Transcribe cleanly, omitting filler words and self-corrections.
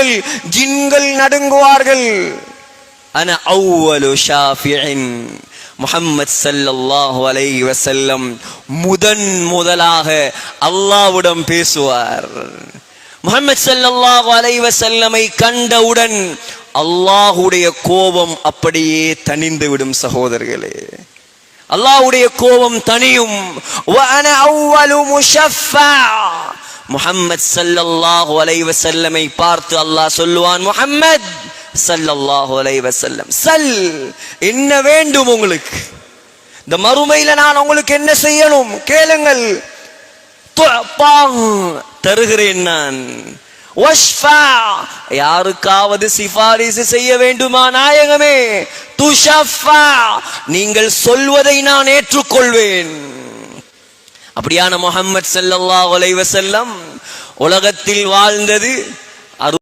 நடுங்குவார்கள், ஜின்கள் நடுங்குவார்கள். அன அவ்வலு ஷாஃபிஇன், முஹம்மத் ஸல்லல்லாஹு அலைஹி வஸல்லம் முதலாக அல்லாஹ்விடம் பேசுவார். முஹம்மத் ஸல்லல்லாஹு அலைஹி வஸல்லமை கண்டவுடன் அல்லாஹ்வுடைய கோபம் அப்படியே தணிந்து விடும். சகோதரர்களே, அல்லாஹ்வுடைய கோபம் தணியும். வ அன அவ்வலு முஷஃபா, முஹம்மத் ஸல்லல்லாஹு அலைஹி வஸல்லமை பார்த்து அல்லாஹ் சொல்லுவான், முஹம்மத் ஸல்லல்லாஹு அலைஹி வஸல்லம், சல், என்ன வேண்டும் உங்களுக்கு, இந்த மறுமையில நான் உங்களுக்கு என்ன செய்யணும் கேளுங்கள். தருகிறேன் நான். வஷ்ஃபா, யாருக்காவது சிபாரிசு செய்ய வேண்டுமா நாயகமே. துஷஃபா, நீங்கள் சொல்வதை நான் ஏற்றுக்கொள்வேன். அப்படியான முஹம்மத் ஸல்லல்லாஹு அலைஹி வஸல்லம் உலகத்தில் வாழ்ந்தது